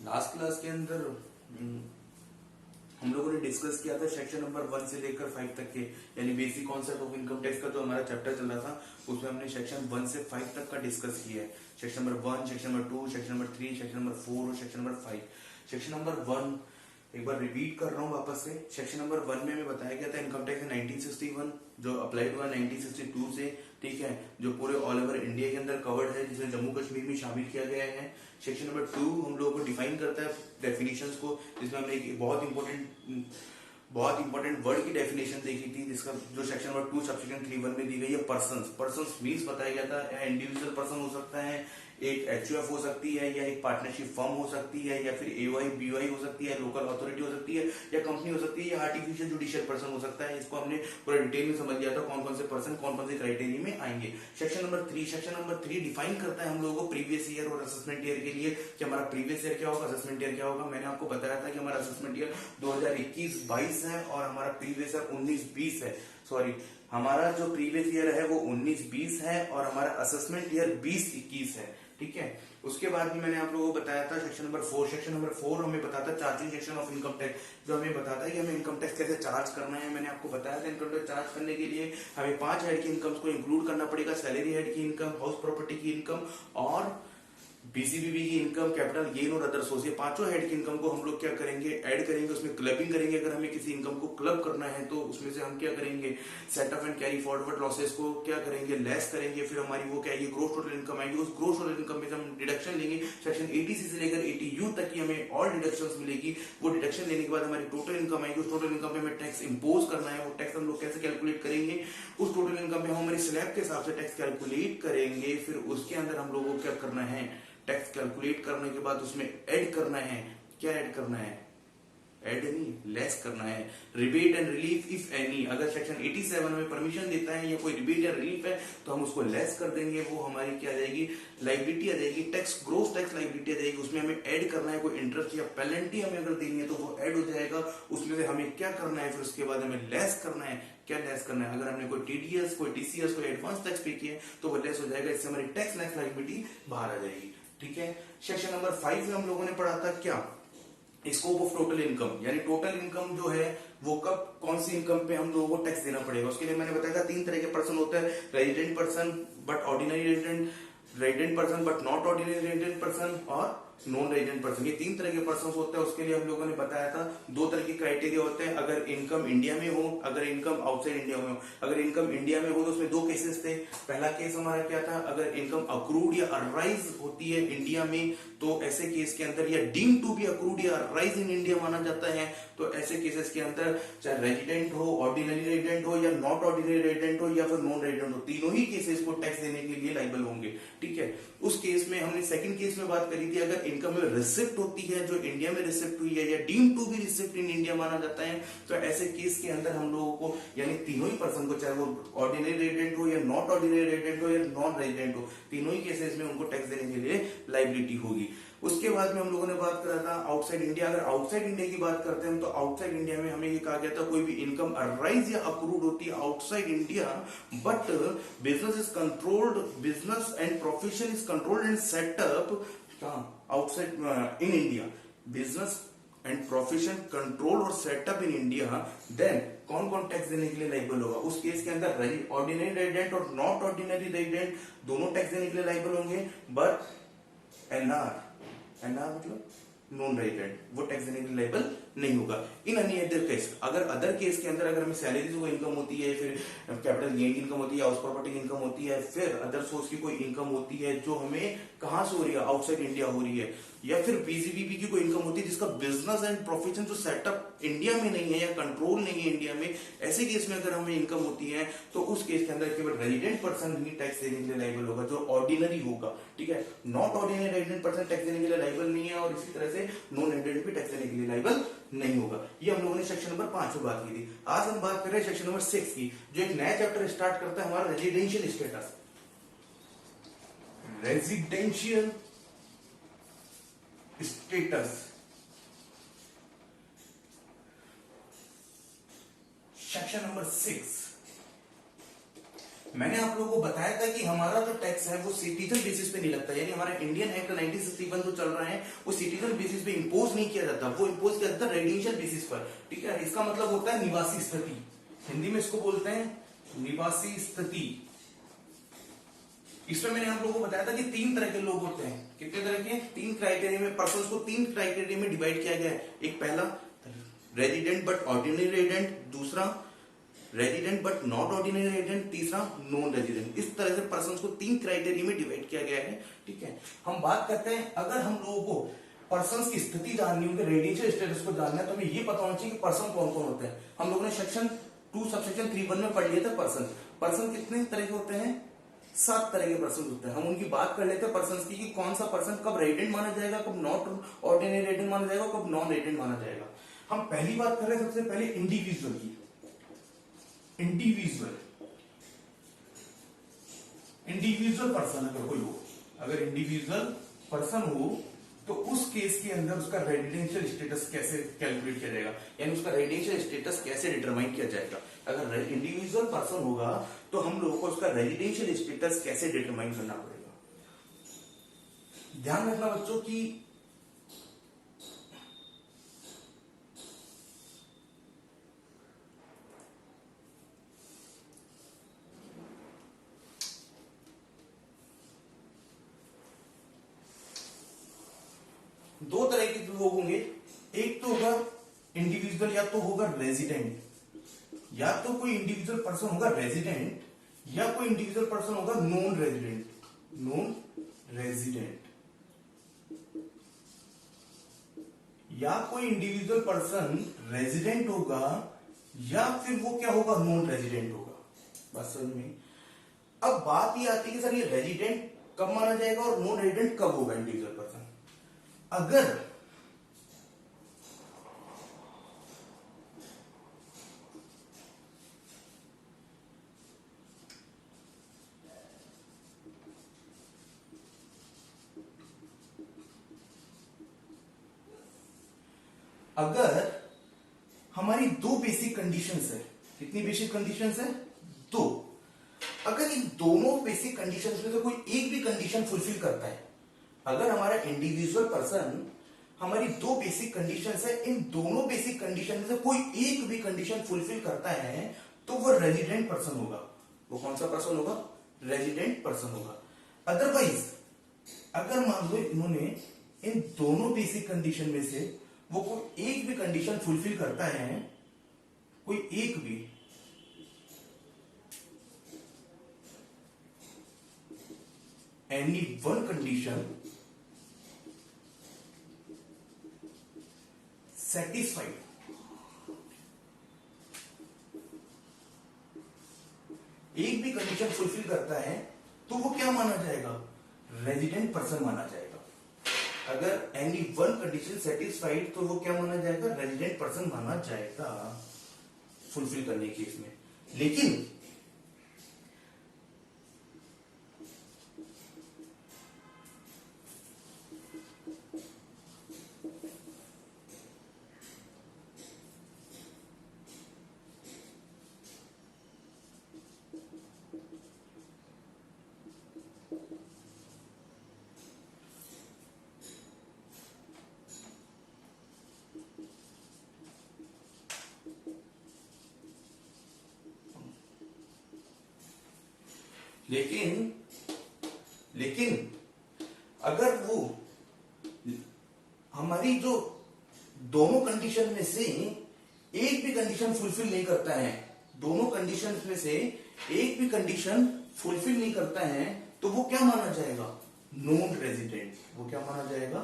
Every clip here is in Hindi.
लास्ट क्लास के अंदर हम लोगों ने डिस्कस किया था सेक्शन नंबर 1 से लेकर 5 तक के, यानी basic concept of income tax का जो हमारा चैप्टर चल रहा था उसमें हमने सेक्शन 1 से 5 तक का डिस्कस किया है। Section number 1, section number 2, section number 3, section number 4 और सेक्शन नंबर 5। सेक्शन नंबर 1 एक बार रिपीट कर रहा हूँ वापस से। सेक्शन नंबर 1 में हमें बताया गया था इनकम टैक्स 1961 जो अप्लाइड हुआ 1962 से, ठीक है, जो पूरे ऑल ओवर इंडिया के अंदर कवर्ड है, जिसे जम्मू कश्मीर में शामिल किया गया है। सेक्शन नंबर 2 हम लोगों को डिफाइन करता है डेफिनेशंस को, जिसमें हमने एक बहुत इंपॉर्टेंट वर्ड की डेफिनेशन देखी थी, जिसका जो सेक्शन नंबर 2 सबसेक्शन 3(1) में दी गई है। पर्संस मींस बताया गया था इंडिविजुअल पर्सन हो सकता है, एक एचयूएफ हो सकती है, या एक पार्टनरशिप फर्म हो सकती है, या फिर एवाई बीवाई हो सकती है, लोकल अथॉरिटी हो सकती है, या कंपनी हो सकती है, या आर्टिफिशियल जुडिशियल पर्सन हो सकता है। इसको हमने पूरा डिटेल में समझ लिया था कौन कौन से पर्सन कौन कौन से क्राइटेरिया में आएंगे। सेक्शन नंबर 3 डिफाइन करता है हम लोगों को प्रीवियस ईयर और असेसमेंट ईयर के लिए कि हमारा प्रीवियस ईयर क्या होगा, असेसमेंट ईयर क्या होगा। मैंने आपको बताया था कि हमारा असेसमेंट ईयर 2021-22 है और हमारा प्रीवियस ईयर 19-20 है। सॉरी, हमारा जो प्रीवियस ईयर है वो 19-20 है और हमारा असेसमेंट ईयर 20-21 है, ठीक है। उसके बाद भी मैंने आप लोगों को बताया था सेक्शन नंबर 4 हमें बताता है charging section of income tax, जो हमें बताता है कि हमें इनकम टैक्स कैसे चार्ज करना है। मैंने आपको बताया था इनकम टैक्स चार्ज करने के लिए हमें 5 हेड की इनकम को इंक्लूड करना पड़ेगा, सैलरी हेड की इनकम, हाउस प्रॉपर्टी की इनकम और बीसीबीबी की इनकम, कैपिटल गेन और अदर सोर्स। ये पांचों हेड की इनकम को हम लोग क्या करेंगे, ऐड करेंगे, उसमें क्लबिंग करेंगे। अगर हमें किसी इनकम को क्लब करना है तो उसमें से हम क्या करेंगे, set of and carry forward losses को क्या करेंगे, लेस करेंगे। फिर हमारी वो क्या है, ग्रोस टोटल इनकम आएगी, उस ग्रोस टोटल इनकम में से हम डिडक्शन लेंगे। सेक्शन 80C से लेकर 80U तक की हमें ऑल डिडक्शंस मिलेगी। वो डिडक्शन लेने के बाद हमारी टोटल इनकम आएगी। उस टोटल इनकम पे हमें टैक्स इंपोज करना है। वो टैक्स हम लोग कैसे कैलकुलेट करेंगे, उस टोटल इनकम पे हम हमारी स्लैब के हिसाब से टैक्स कैलकुलेट करेंगे। फिर उसके अंदर हम लोगों को क्या करना है, टैक्स कैलकुलेट करने के बाद उसमें ऐड करना है। क्या ऐड करना है, ऐड नहीं, लेस करना है। Rebate and relief if any, अगर सेक्शन 87 हमें परमिशन देता है या कोई रिबेट या रिलीफ है तो हम उसको लेस कर देंगे। वो हमारी क्या आ जाएगी, लाइबिलिटी आ जाएगी, टैक्स ग्रोस टैक्स लाइबिलिटी आ जाएगी। उसमें हमें ऐड करना है, कोई इंटरेस्ट या पेनल्टी हमें अगर देनी है तो वो ऐड हो जाएगा। उसमें से हमें क्या करना है, फिर उसके बाद हमें लेस करना है। क्या लेस करना है, अगर हमने कोई टीडीएस, कोई टीसीएस, कोई एडवांस टैक्स पे किया है तो वो लेस हो जाएगा। इससे हमारी टैक्स नेक्स्ट लाइबिलिटी बाहर आ जाएगी, ठीक है। सेक्शन नंबर 5 में हम लोगों ने पढ़ा था क्या, स्कोप ऑफ टोटल इनकम, यानी टोटल इनकम जो है वो कब कौन सी इनकम पे हम लोगों को टैक्स देना पड़ेगा। उसके लिए मैंने बताया था 3 तरह के पर्सन होते हैं, resident person but ordinary resident person but not ordinary resident person और नॉन रेजिडेंट पर्सन। ये 3 तरह के पर्सन होते हैं। उसके लिए हम लोगों ने बताया था 2 तरह के क्राइटेरिया होते हैं, अगर इनकम इंडिया में हो, अगर इनकम आउटसाइड इंडिया में हो। अगर इनकम इंडिया में हो तो उसमें 2 केसेस थे। पहला केस हमारा क्या था, अगर इनकम अक्रूड या अराइज होती है इंडिया में तो ऐसे केस के अंदर, या डीम टू बी अक्रूड या अराइज इन इंडिया माना जाता है, तो ऐसे केसेस के अंदर चाहे रेजिडेंट हो, ऑर्डिनरी रेजिडेंट हो या नॉट ऑर्डिनरी रेजिडेंट हो या फिर नॉन रेजिडेंट हो, तीनों ही केसेस को टैक्स देने के लिए लाइबल होंगे, ठीक है। उस केस में हमने सेकंड केस में बात करी थी, अगर इनकम में रिसिप्ट होती है जो इंडिया में रिसिप्ट हुई है या deem to be receipt in India माना जाता है, तो ऐसे केस के अंदर हम लोगों को, यानी तीनों ही पर्सन को, चाहे वो ऑर्डिनरी रेजिडेंट हो या नॉट ऑर्डिनरी रेजिडेंट हो या नॉन रेजिडेंट हो, तीनों ही केसेस में उनको टैक्स देने के लिए लाइबिलिटी होगी। उसके बाद में हम लोगों ने बात करा था आउटसाइड इंडिया। अगर आउटसाइड इंडिया की बात करते हैं तो आउटसाइड इंडिया में हमें ये कहा गया था कोई भी इनकम अराइज या अक्रूड होती है outside India, but business is controlled, business and profession is controlled and setup outside in India, business and profession control और सेटअप इन इंडिया, देन कौन कौन टैक्स देने के लिए लाइबल होगा। उस केस के अंदर ऑर्डिनरी रेजिडेंट और नॉट ऑर्डिनरी रेजिडेंट दोनों टैक्स देने के लिए लाइबल होंगे, बट एनआर मतलब नॉन रेजिडेंट वो टैक्स देने के लिए लाइबल नहीं होगा। इन एनी अदर केस, अगर अदर केस के अंदर अगर हमें सैलरी से कोई इनकम होती है, फिर कैपिटल गेन की इनकम होती है, हाउस प्रॉपर्टी की इनकम होती है, फिर अदर सोर्स की कोई इनकम होती है जो हमें कहां से हो रही है, आउटसाइड इंडिया हो रही है, या फिर बीसीबीबी की कोई इनकम होती है जिसका बिजनेस एंड प्रोफेशन जो सेटअप इंडिया में नहीं है या कंट्रोल नहीं है इंडिया में, ऐसे केस में अगर हमें इनकम होती है तो उस केस के अंदर केवल रेजिडेंट पर्सन ही टैक्स देने के लिए लाइबल होगा, जो ऑर्डिनरी होगा, ठीक है। Not ordinary resident person tax देने के लिए लाइबल नहीं है और इसी तरह से नॉन रेजिडेंट भी टैक्स देने के लिए लाइबल नहीं होगा। ये हम लोगों ने सेक्शन नंबर 5 में बात की थी। आज हम बात कर रहे हैं सेक्शन नंबर 6 की, जो एक नया चैप्टर स्टार्ट करता है हमारा residential status. Residential status section number 6 मैंने आप लोगों को बताया था कि हमारा जो टैक्स है वो सिटीजन बेसिस पे नहीं लगता, यानी हमारा इंडियन एक्ट 1961 जो चल रहा है वो सिटीजन बेसिस पे इंपोज नहीं किया जाता, वो इंपोज किया जाता है रेजिडेंशियल बेसिस पर। ठीक है, इसका मतलब होता है निवासी स्थिति, हिंदी में इसको बोलते हैं निवासी स्थिति। इसमें मैंने आप लोगों को बताया था कि 3 तरह के लोग होते हैं, कितने तरह के, 3 क्राइटेरिया में, पर्सन को 3 क्राइटेरिया में डिवाइड किया गया है। एक पहला रेजिडेंट बट ऑर्डिनरी रेजिडेंट, दूसरा resident but not ordinary resident, तीसरा नॉन रेजिडेंट। इस तरह से पर्सन को 3 क्राइटेरिया में डिवाइड किया गया है। ठीक है, हम बात करते हैं, अगर हम लोगों को पर्सन की स्थिति जाननी है, उनके रेजिडेंशियल स्टेटस को जानना है, तो हमें ये पता होना चाहिए कि पर्सन कौन कौन होते हैं। हम लोगों ने सेक्शन 2 सबसेक्शन 3(1) में पढ़ लिया था पर्सन। पर्सन कितने तरह के होते हैं, 7 तरह के पर्सन होते हैं। हम उनकी बात कर लेते हैं पर्सन की, कि कौन सा पर्सन कब रेजिडेंट माना जाएगा, कब नॉट ऑर्डिनरी रेजिडेंट माना जाएगा, कब नॉन रेजिडेंट माना जाएगा। हम पहली बात कर रहे हैं सबसे पहले इंडिविजुअल की। इंडिविजुअल पर्सन अगर कोई हो, अगर इंडिविजुअल पर्सन हो तो उस केस के अंदर उसका रेजिडेंशियल स्टेटस कैसे कैलकुलेट किया जाएगा, यानी उसका रेजिडेंशियल स्टेटस कैसे डिटरमाइन किया जाएगा। अगर इंडिविजुअल पर्सन होगा तो हम लोगों को उसका रेजिडेंशियल स्टेटस कैसे डिटरमाइन करना पड़ेगा। ध्यान रखना बच्चों की दो तरह के लोग होंगे, एक तो होगा इंडिविजुअल, या तो होगा रेजिडेंट, या तो कोई इंडिविजुअल पर्सन होगा रेजिडेंट, या कोई इंडिविजुअल पर्सन होगा नॉन रेजिडेंट। नॉन रेजिडेंट या कोई इंडिविजुअल पर्सन रेजिडेंट होगा, या फिर वो क्या होगा, नॉन रेजिडेंट होगा। बस समझ में। अब बात ये आती है कि सर ये रेजिडेंट कब माना जाएगा और नॉन रेजिडेंट कब होगा इंडिविजुअल पर्सन। अगर हमारी 2 बेसिक कंडीशंस है, कितनी बेसिक कंडीशंस है, 2। अगर इन दोनों बेसिक कंडीशंस में से कोई एक भी कंडीशन फुलफिल करता है, अगर हमारा इंडिविजुअल पर्सन हमारी 2 बेसिक कंडीशंस है, इन दोनों बेसिक कंडीशन में से कोई एक भी कंडीशन फुलफिल करता है, तो वो रेजिडेंट पर्सन होगा। वो कौन सा पर्सन होगा, रेजिडेंट पर्सन होगा। अदरवाइज अगर मान लो इन्होंने इन दोनों बेसिक कंडीशन में से वो कोई एक भी कंडीशन फुलफिल करता है, कोई एक भी, एनी वन कंडीशन सेटिस्फाइड, एक भी कंडीशन फुलफिल करता है तो वो क्या माना जाएगा, रेजिडेंट पर्सन माना जाएगा। अगर एनी वन कंडीशन सेटिस्फाइड तो वो क्या माना जाएगा, रेजिडेंट पर्सन माना जाएगा फुलफिल करने के केस में। लेकिन लेकिन अगर वो हमारी जो दोनों कंडीशन में से एक भी कंडीशन फुलफिल नहीं करता है, दोनों कंडीशन में से एक भी कंडीशन फुलफिल नहीं करता है, तो वो क्या माना जाएगा, नॉन रेजिडेंट। वो क्या माना जाएगा,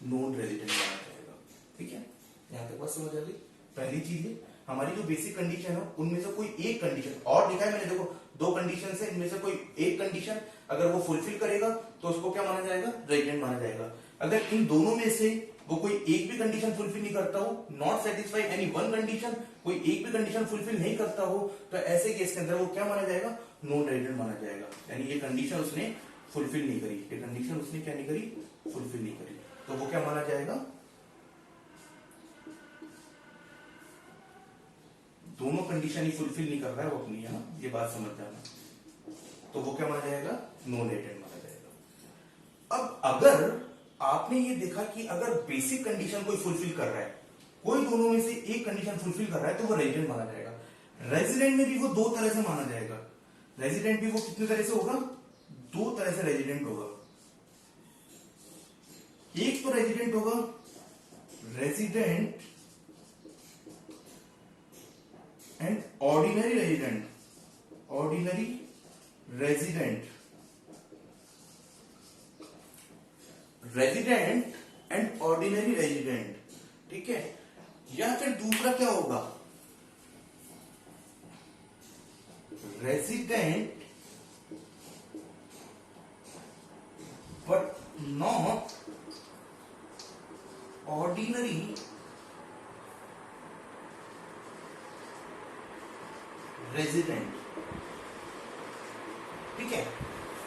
नॉन रेजिडेंट माना जाएगा। ठीक है, यहां तक बात समझ आ गई। पहली चीज है हमारी जो बेसिक कंडीशन है उनमें से कोई एक कंडीशन, और लिखा है मैंने, देखो 2 कंडीशन है, इनमें से कोई एक कंडीशन अगर वो फुलफिल करेगा तो उसको क्या माना जाएगा, रेजिडेंट माना जाएगा। अगर इन दोनों में से वो कोई एक भी कंडीशन फुलफिल नहीं करता हो, not satisfy any one condition, कोई एक भी कंडीशन फुलफिल नहीं करता हो, तो ऐसे केस के अंदर वो क्या माना जाएगा, नॉन रेजिडेंट माना जाएगा। यानी ये कंडीशन उसने फुलफिल नहीं करी, ये कंडीशन उसने क्या नहीं करी, फुलफिल नहीं करी, तो वो क्या माना जाएगा, दोनों कंडीशन ही फुलफिल नहीं कर रहा है वो अपनी, है ना, ये बात समझ जाना। तो वो क्या माना जाएगा, नॉन रेजिडेंट माना जाएगा। अब अगर आपने ये देखा कि अगर बेसिक कंडीशन कोई फुलफिल कर रहा है, कोई दोनों में से एक कंडीशन फुलफिल कर रहा है, तो वो रेजिडेंट माना जाएगा। रेजिडेंट में भी वो दो तरह से माना जाएगा। रेजिडेंट भी वो कितने तरह से होगा, दो तरह से रेजिडेंट होगा। एक तो रेजिडेंट होगा resident and ordinary resident, ordinary resident, resident and ordinary resident, ठीक है। या फिर दूसरा क्या होगा, resident but not ordinary resident, ठीक है।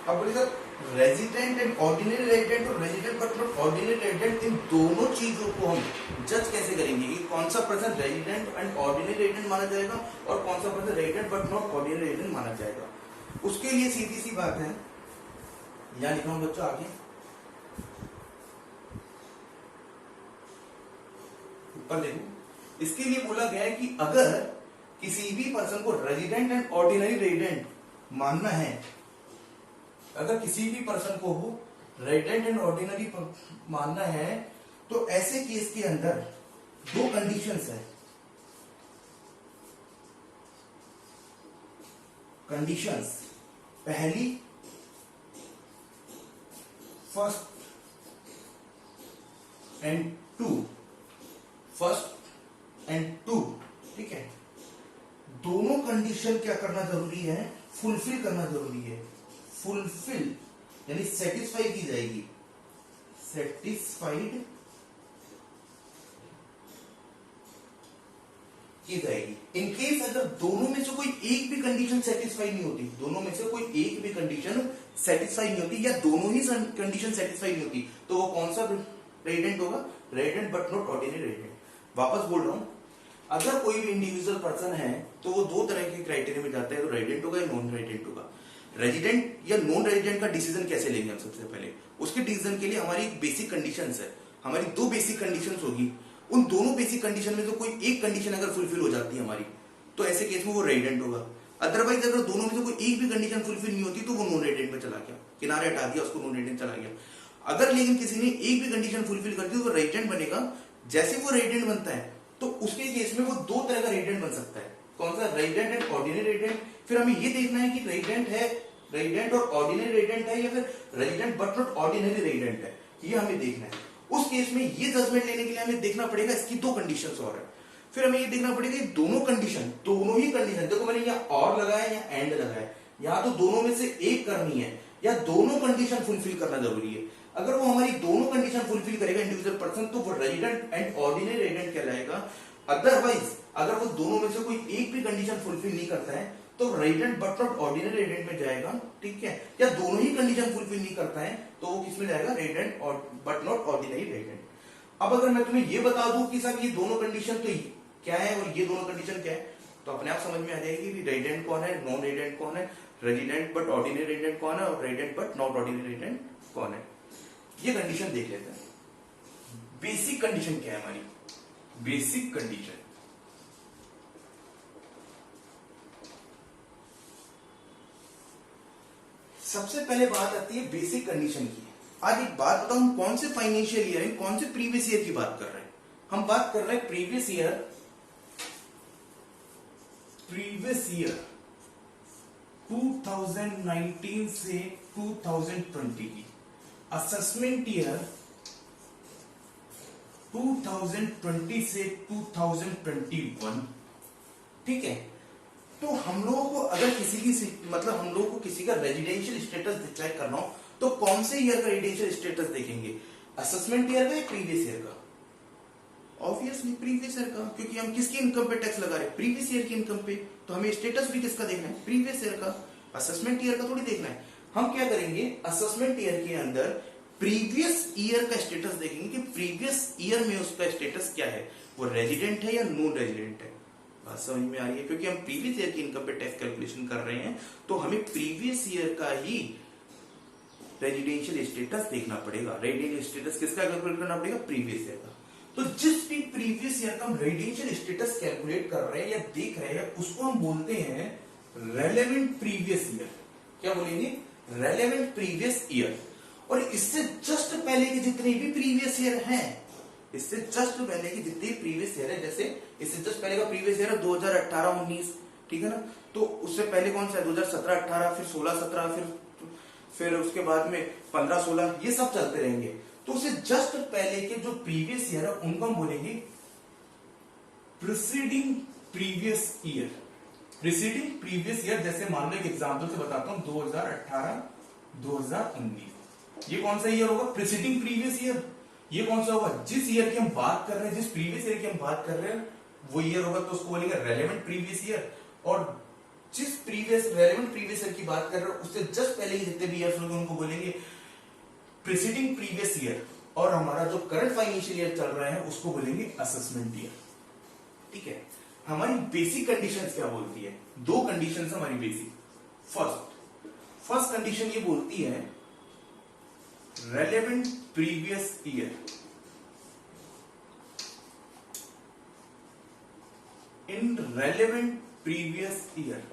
अब बोलिए sir resident and ordinary resident और resident but not ordinary resident, इन दोनों चीजों को हम जज कैसे करेंगे कि कौन सा person resident and ordinary resident माना जाएगा और कौन सा person resident but not ordinary resident माना जाएगा। उसके लिए सीधी सी बात है, यहां लिखा हूं बच्चों आगे ऊपर देखो। इसके लिए बोला गया है कि अगर किसी भी पर्सन को रेजिडेंट एंड ऑर्डिनरी रेजिडेंट मानना है, अगर किसी भी पर्सन को रेजिडेंट एंड ऑर्डिनरी मानना है, तो ऐसे केस के अंदर दो कंडीशंस है। कंडीशंस पहली, first and two, first and two, ठीक है। दोनों कंडीशन क्या करना जरूरी है, फुलफिल करना जरूरी है। फुलफिल यानी सेटिस्फाई की जाएगी, सेटिस्फाइड की जाएगी। इन केस अगर दोनों में से कोई एक भी कंडीशन सेटिस्फाई नहीं होती, दोनों में से कोई एक भी कंडीशन सेटिस्फाई नहीं होती या दोनों ही कंडीशन सेटिस्फाई नहीं होती, तो वो कौन सा रेजिडेंट होगा, resident but not ordinary resident. वापस बोल रहा हूं, अगर कोई भी इंडिविजुअल पर्सन है तो वो दो तरह के क्राइटेरिया में जाता है, तो रेजिडेंट होगा या नॉन रेजिडेंट होगा। रेजिडेंट या नॉन रेजिडेंट का डिसीजन कैसे लेंगे हम, सबसे पहले उसके डिसीजन के लिए हमारी बेसिक कंडीशंस है, हमारी दो बेसिक कंडीशंस होगी। उन दोनों बेसिक कंडीशन में से कोई एक कंडीशन अगर फुलफिल हो जाती है हमारी, तो ऐसे केस में वो रेजिडेंट होगा। अदरवाइज अगर दोनों में से कोई एक भी कंडीशन फुलफिल नहीं होती, तो वो नॉन रेजिडेंट में चला गया, किनारे हटा दिया उसको, नॉन रेजिडेंट चला गया। अगर लेकिन किसी ने एक भी कंडीशन फुलफिल कर दी तो वो रेजिडेंट बनेगा। जैसे वो रेजिडेंट बनता है तो उसके केस में वो दो तरह का रेजिडेंट बन सकता है। कौन सा, रेजिडेंट एंड ऑर्डिनरी रेजिडेंट। फिर हमें ये देखना है कि रेजिडेंट है, रेजिडेंट और ऑर्डिनरी रेजिडेंट है या फिर resident but not ordinary resident है, ये हमें देखना है। उस केस में ये जजमेंट लेने के लिए हमें देखना पड़ेगा इसकी दो कंडीशंस और है। फिर हमें ये देखना पड़ेगा दोनों कंडीशन, दोनों ही कंडीशन, देखो मैंने यहाँ और लगाया या एंड लगाया, यहाँ तो दोनों में से एक करनी है या दोनों कंडीशन फुलफिल करना जरूरी है। अगर वो हमारी दोनों कंडीशन फुलफिल करेगा इंडिविजुअल पर्सन, तो वो रेजिडेंट एंड ऑर्डिनरी रेजिडेंट कहलाएगा। अदरवाइज अगर वो दोनों में से कोई एक भी कंडीशन फुलफिल नहीं करता है, तो resident but not ordinary resident में जाएगा, ठीक है। या दोनों ही कंडीशन फुलफिल नहीं करता है, तो वो किसमें जाएगा, resident but not ordinary resident. अब अगर मैं तुम्हें ये बता दूं कि साहब ये दोनों कंडीशन तो क्या है और ये दोनों कंडीशन क्या है, तो अपने आप समझ में आ जाएगी कि रेजिडेंट कौन है, नॉन रेजिडेंट कौन है, रेजिडेंट बट ऑर्डिनरी रेजिडेंट कौन है और resident but not ordinary resident कौन है। ये कंडीशन देख लेते हैं। बेसिक कंडीशन क्या है हमारी, बेसिक कंडीशन सबसे पहले बात आती है बेसिक कंडीशन की। आज एक बात बताऊं, कौन से फाइनेंशियल ईयर, कौन से प्रीवियस ईयर की बात कर रहे हैं हम, बात कर रहे हैं प्रीवियस ईयर 2019 से 2020 की, असेसमेंट ईयर 2020 से 2021, ठीक है। तो हम लोगों को अगर किसी की मतलब हम लोगों को किसी का रेजिडेंशियल स्टेटस चेक करना हो, तो कौन से ईयर का रेजिडेंशियल स्टेटस देखेंगे, असेसमेंट ईयर का या प्रीवियस ईयर का? ऑब्वियसली प्रीवियस ईयर का, क्योंकि हम किसकी इनकम पे टैक्स लगा रहे हैं, प्रीवियस ईयर की इनकम पे, तो हमें स्टेटस भी किसका देखना है, प्रीवियस ईयर का। असेसमेंट ईयर का थोड़ी देखना है। हम क्या करेंगे, असेसमेंट ईयर के अंदर प्रीवियस ईयर का स्टेटस देखेंगे कि प्रीवियस ईयर में उसका स्टेटस क्या है, वो रेजिडेंट है या नॉन रेजिडेंट है। बात समझ में आ रही है? क्योंकि हम प्रीवियस ईयर की इनकम पे टैक्स कैलकुलेशन कर रहे हैं, तो हमें प्रीवियस ईयर का ही रेजिडेंशियल स्टेटस देखना पड़ेगा। रेजिडेंशियल स्टेटस किसका कैलकुलेट करना पड़ेगा? प्रीवियस ईयर का। तो जिस भी प्रीवियस ईयर का हम रेजिडेंशियल स्टेटस कैलकुलेट कर रहे हैं या देख रहे हैं, उसको हम बोलते हैं रेलेवेंट प्रीवियस ईयर। क्या बोलेंगे? Relevant previous year. और इससे जस्ट पहले के जितने भी प्रीवियस ईयर हैं, इससे जस्ट पहले की जितनी प्रीवियस ईयर है, जैसे इससे जस्ट पहले का प्रीवियस ईयर है 2018-19, ठीक है ना? तो उससे पहले कौन सा है? 2017-18, फिर 16-17, फिर उसके बाद में 15-16, ये सब चलते रहेंगे। तो उससे जस्ट पहले के जो प्रीवियस ईयर है उनको हम बोलेंगे preceding previous year. Preceding previous year, जैसे मान लो एक एग्जांपल से बताता हूं, 2018-2019, ये कौन सा ईयर होगा? Preceding previous year. ये कौन सा होगा? जिस ईयर की हम बात कर रहे हैं, जिस प्रीवियस ईयर की हम बात कर रहे हैं, वो ईयर होगा, तो उसको बोलेंगे रेलेवेंट प्रीवियस ईयर। और जिस रेलेवेंट प्रीवियस ईयर की बात कर रहे हो, उससे जस्ट पहले के जितने भी ईयर्स होंगे उनको बोलेंगे प्रीसीडिंग प्रीवियस ईयर। और हमारा जो करंट फाइनेंशियल ईयर चल रहा है उसको बोलेंगे असेसमेंट ईयर। ठीक है? हमारी बेसिक कंडीशंस क्या बोलती है? दो कंडीशंस हमारी बेसिक। फर्स्ट कंडीशन ये बोलती है relevant previous year in relevant previous year.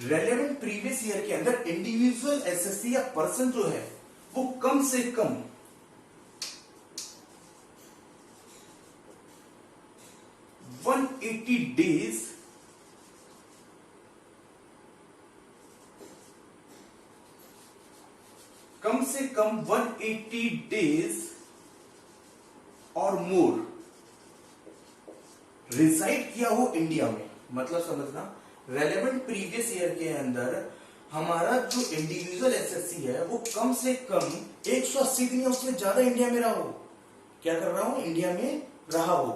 Relevant previous year के अंदर इंडिविजुअल एसएससी या पर्सन जो है वो कम से कम 180 डेज कम से कम 180 डेज और मोर रिसाइड किया हो इंडिया में। मतलब समझना, रेलेवेंट प्रीवियस ईयर के अंदर हमारा जो इंडिविजुअल एसएससी है वो कम से कम 180 दिन या उससे ज्यादा इंडिया में रहा हो। क्या कर रहा हूं? इंडिया में रहा हो।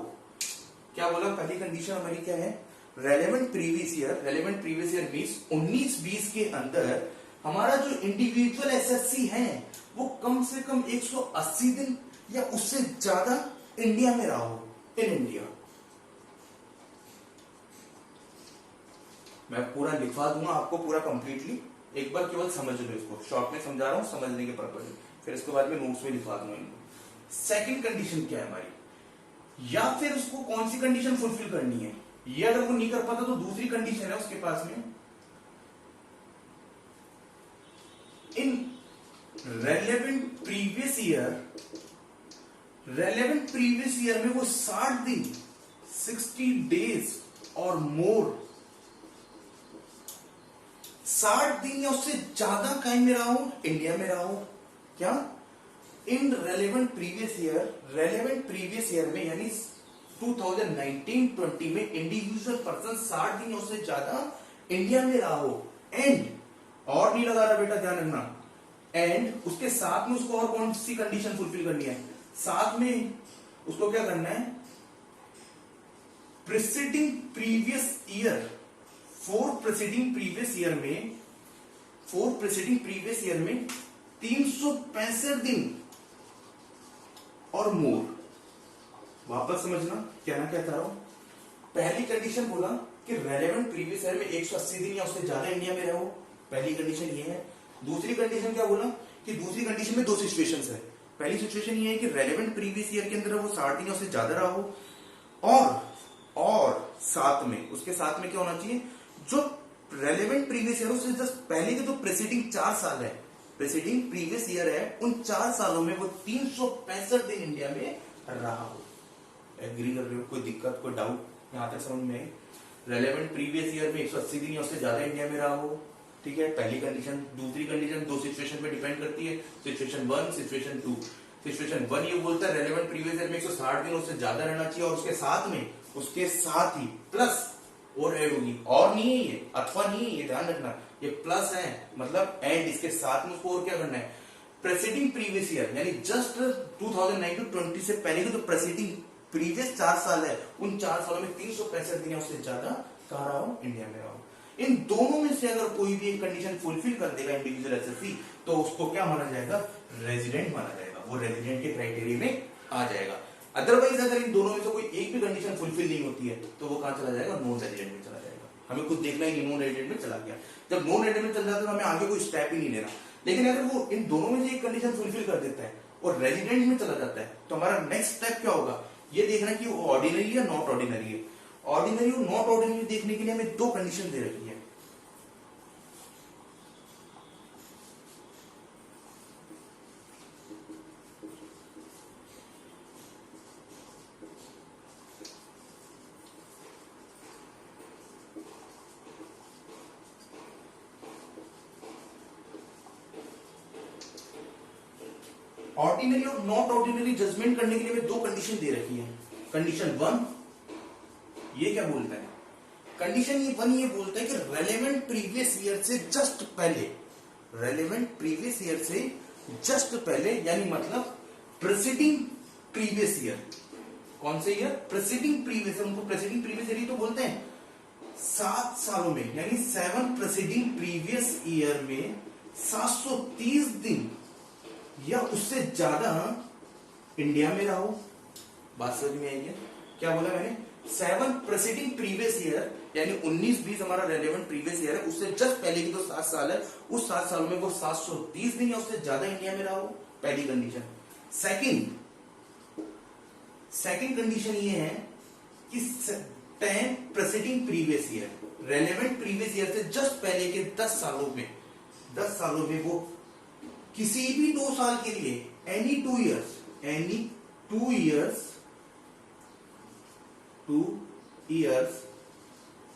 क्या बोला? पहली कंडीशन हमारी क्या है? Relevant previous year. Relevant previous year means 19-20 के अंदर हमारा जो इंडिविजुअल एसएससी है वो कम से कम 180 दिन या उससे ज्यादा इंडिया में रहा हो, इन इंडिया। मैं पूरा लिखवा दूंगा आपको, पूरा कंप्लीटली। एक बार केवल समझ लो इसको, शॉर्ट में समझा रहा हूं समझने के पर्पज से, फिर इसके बाद में नोट्स में लिखवा दूंगा इनको। सेकंड कंडीशन क्या है हमारी? या फिर उसको कौन सी कंडीशन फुलफिल करनी है, ये अगर वो नहीं कर पाता तो दूसरी कंडीशन है उसके पास में, इन रेलेवेंट प्रीवियस ईयर में वो 60 दिन 60 डेज और मोर 60 दिन या उससे ज्यादा कहीं में रहा हो, इंडिया में रहा हो। क्या? इन रेलेवेंट प्रीवियस ईयर में, यानी 2019-20 में इंडिविजुअल पर्सन 60 दिन या उससे ज्यादा इंडिया में रहा हो। एंड, और नहीं लगा रहा बेटा, ध्यान रखना, एंड उसके साथ में उसको और कौन सी कंडीशन फुलफिल करनी है? साथ में उसको क्या करना है? Preceding previous year, four preceding previous year में 365 दिन और मोर। वापस समझना क्या चाह रहा हूं। पहली कंडीशन बोला कि रेलेवेंट प्रीवियस ईयर में 180 दिन या उससे ज्यादा इंडिया में रहो, पहली कंडीशन ये है। दूसरी कंडीशन क्या बोला कि दूसरी कंडीशन में दो सिचुएशंस है। पहली सिचुएशन ये है कि रेलेवेंट प्रीवियस ईयर के अंदर वो 60 दिन या उससे ज्यादा रहा हो, और साथ में उसके साथ में क्या होना चाहिए? जो रेलेवेंट प्रीवियस ईयर उससे जस्ट पहले के जो प्रीसीडिंग 4 साल है, प्रीसीडिंग प्रीवियस ईयर है, उन 4 सालों में वो 365 दिन इंडिया में रहा हो। एग्री कर रहे हो? कोई दिक्कत, कोई डाउट यहां तक समझ में? रेलेवेंट प्रीवियस ईयर में 180 दिन या उससे ज्यादा इंडिया में रहा हो, ठीक है, पहली कंडीशन। दूसरी कंडीशन दो सिचुएशन पे डिपेंड करती है, सिचुएशन 1, सिचुएशन 2। सिचुएशन 1 ये बोलता है रेलेवेंट प्रीवियस ईयर में 160 दिन उससे ज्यादा रहना चाहिए, और उसके साथ ही प्लस और ऐड होगी, और नहीं है ये, अथवा नहीं है, ये ध्यान रखना, ये प्लस है, मतलब एंड, इसके साथ में उसको और क्या करना है? प्रीसीडिंग प्रीवियस ईयर, यानी जस्ट 2019-20 से पहले के जो प्रीसीडिंग प्रीवियस 4 साल है, उन 4 सालों में 365 दिन उससे ज्यादा कहाँ रहा हूं? इंडिया में रहा हूं। इन दोनों में से अगर कोई भी एक कंडीशन फुलफिल कर देगा इंडिविजुअल एसएससी, तो उसको क्या माना जाएगा? रेजिडेंट माना जाएगा, वो रेजिडेंट के क्राइटेरिया में आ जाएगा। अदरवाइज अगर इन दोनों में से कोई एक भी कंडीशन फुलफिल नहीं होती है तो वो कहां चला जाएगा, नॉन रेजिडेंट में चला जाएगा। हमें खुद देखना है कि नॉन रेजिडेंट में चला गया। जब नॉन रेजिडेंट में चल जाता है तो हमें आगे कोई स्टेप ही नहीं लेना। लेकिन अगर वो इन दोनों में से एक कंडीशन फुलफिल कर देता है और रेजिडेंट में चला जाता है तो हमारा नेक्स्ट स्टेप क्या होगा, ये देखना कि वो ऑर्डिनरी या नॉट ऑर्डिनरी है। ऑर्डिनरी और नॉट ऑर्डिनरी देखने के लिए हमें दो कंडीशन दे रखी है। ऑर्डिनरी और नॉट ऑर्डिनरी जजमेंट करने के लिए हमें दो कंडीशन दे रखी है। कंडीशन 1 ये क्या बोलता है, कंडीशन ये 1 ये बोलता है कि रेलेवेंट प्रीवियस ईयर से जस्ट पहले, रेलेवेंट प्रीवियस ईयर से जस्ट पहले, यानी मतलब प्रीसीडिंग प्रीवियस ईयर। कौन से ईयर, प्रीसीडिंग प्रीवियस, उनको प्रीसीडिंग प्रीवियस ईयर ही तो बोलते हैं। 7 सालों में यानी 7 प्रीसीडिंग प्रीवियस ईयर में 730 दिन या उससे ज्यादा इंडिया में रहो। बात समझ में आई है, क्या बोला मैंने, 7 प्रीसीडिंग प्रीवियस ईयर यानी 19-20 हमारा रेलेवेंट प्रीवियस ईयर है, उससे जस्ट पहले की तो 7 साल है, उस 7 सालों में वो 730 दिन या उससे ज्यादा इंडिया में रहो, पहली कंडीशन। सेकंड कंडीशन ये है कि 10 preceding previous year, relevant previous year से जस्ट पहले के 10 सालों में वो किसी भी 2 साल के लिए, एनी 2 इयर्स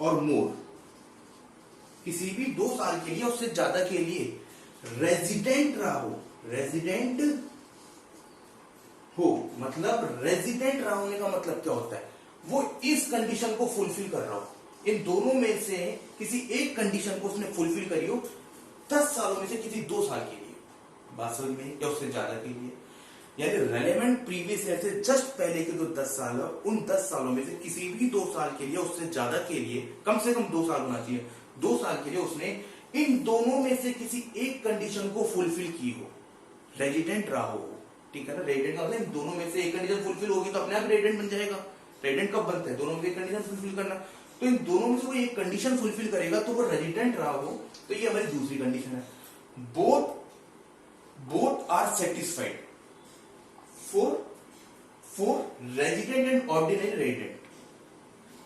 और मोर, किसी भी 2 साल के लिए उससे ज्यादा के लिए रेजिडेंट हो। मतलब रेजिडेंट रहा होने का मतलब क्या होता है, वो इस कंडीशन को फुलफिल कर रहा हो। इन दोनों में से किसी एक कंडीशन को उसने फुलफिल करी हो 10 सालों में से किसी 2 साल के लिए, बात समझ में, या उससे ज्यादा के लिए। यानी रेलेवेंट प्रीवियस ईयर से जस्ट पहले के जो 10 साल है, उन 10 सालों में से किसी भी 2 साल के लिए, उससे ज्यादा के लिए, कम से कम 2 साल होना चाहिए, 2 साल के लिए उसने इन दोनों में से किसी एक कंडीशन को फुलफिल की हो, रेजिडेंट रहा हो। ठीक है ना, रेजिडेंट का मतलब इन दोनों में से एक कंडीशन फुलफिल होगी तो अपने आप रेजिडेंट बन जाएगा। रेजिडेंट कब बनता है, दोनों में से एक कंडीशन फुलफिल करना। तो इन दोनों में से कोई एक कंडीशन फुलफिल करेगा तो वो रेजिडेंट रहा हो, तो ये हमारी दूसरी कंडीशन है। Both are satisfied for resident and ordinary resident.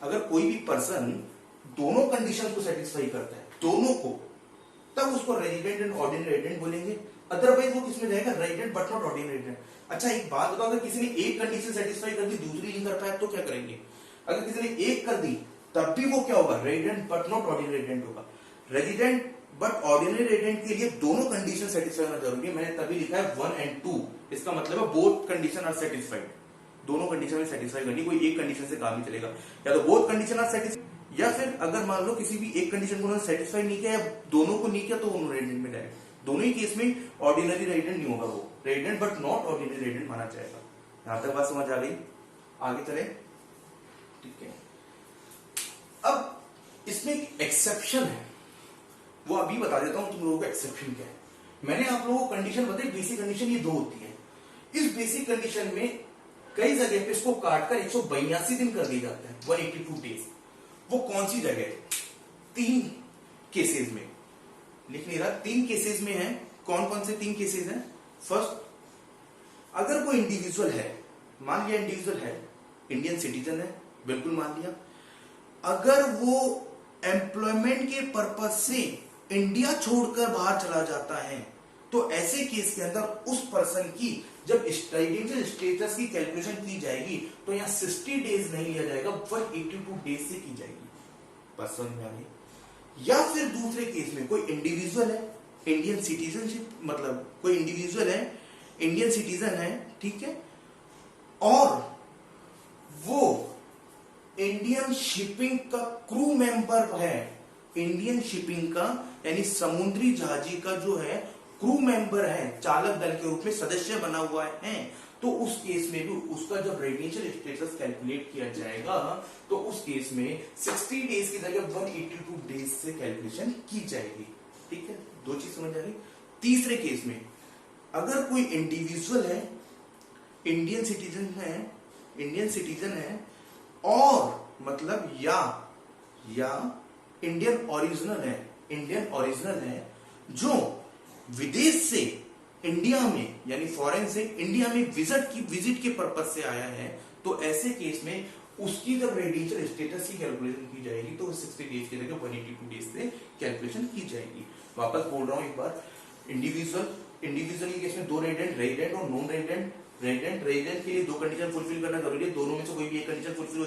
अगर कोई भी पर्सन दोनों कंडीशन को सेटिस्फाई करता है, दोनों को, तब उसको रेजिडेंट एंड ऑर्डिनरी रेजिडेंट बोलेंगे। अदरवाइज वो किसमें जाएगा, resident but not ordinary resident. अच्छा एक बात बताओ, अगर किसी ने एक कंडीशन सेटिस्फाई कर दी, दूसरी नहीं कर पाया तो क्या करेंगे। अगर किसी ने एक कर दी तब भी वो क्या होगा, resident but not ordinary resident होगा। रेजिडेंट बट ऑर्डिनरी रेजिडेंट के लिए दोनों कंडीशन सेटिस्फाई होना जरूरी है। मैंने तभी लिखा है 1 और 2, इसका मतलब है बोथ कंडीशन आर सेटिस्फाइड। दोनों कंडीशन में सेटिस्फाई करनी, कोई एक कंडीशन से काम नहीं चलेगा। या तो बोथ कंडीशन आर सेटिस्फाइड, या फिर अगर मान लो किसी भी एक कंडीशन को उन्होंने सेटिस्फाई नहीं किया या दोनों को नहीं किया तो वो रेजिडेंट में जाएगा। दोनों ही केस में ऑर्डिनरी रेजिडेंट नहीं होगा, वो resident but not ordinary resident माना जाएगा। यहां तक बात समझ आ गई, आगे चले। ठीक है, अब इसमें एक एक्सेप्शन है, वो अभी बता देता हूं तुम लोगों को एक्सेप्शन क्या है। मैंने आप लोगों को कंडीशन बताई, बेसिक कंडीशन ये 2 होती है। इस बेसिक कंडीशन में कई जगह पे इसको काटकर 182 दिन कर दिए जाते हैं, 182 डेज। वो कौन सी जगह है, 3 केसेस में लिख नहीं रहा, 3 केसेस में है। कौन कौन से 3 केसेस हैं। फर्स्ट, अगर कोई इंडिविजुअल है, मान लिया इंडिविजुअल है, इंडियन सिटीजन है, बिल्कुल मान लिया, अगर वो एम्प्लॉयमेंट के पर्पज से इंडिया छोड़कर बाहर चला जाता है तो ऐसे केस के अंदर उस पर्सन की जब रेजिडेंशियल स्टेटस की कैलकुलेशन की जाएगी तो यहां 60 डेज नहीं लिया जाएगा, 182 डेज से की जाएगी। बस समझ में आ गई। या फिर दूसरे केस में कोई इंडिविजुअल है, इंडियन सिटीजनशिप, मतलब कोई इंडिविजुअल है, इंडियन सिटीजन है, ठीक है, और वो इंडियन शिपिंग का क्रू मेंबर है, इंडियन शिपिंग का यानी समुद्री जहाजी का जो है क्रू मेंबर है, चालक दल के रूप में सदस्य बना हुआ है, तो उस केस में भी उसका जब रेजिडेंशियल स्टेटस कैलकुलेट किया जाएगा तो उस केस में 60 डेज की जगह 182 डेज से कैलकुलेशन की जाएगी। ठीक है, 2 चीज समझ आ गई। तीसरे केस में अगर कोई इंडिविजुअल है, इंडियन सिटीजन है, इंडियन सिटीजन है और मतलब या इंडियन ओरिजिनल है जो विदेश से इंडिया में यानी फॉरेन से इंडिया में विजिट के पर्पज से आया है, तो ऐसे केस में उसकी जब रेजिडेंशियल स्टेटस की कैलकुलेशन की जाएगी तो 60 डेज की जगह 182 डेज से कैलकुलेशन की जाएगी। वापस बोल रहा हूं एक बार, इंडिविजुअल के केस में दो रेजिडेंट और नॉन रेजिडेंट के लिए दो कंडीशन फुलफिल करना जरूरी है। दोनों में से कोई भी एक कंडीशन फुलफिल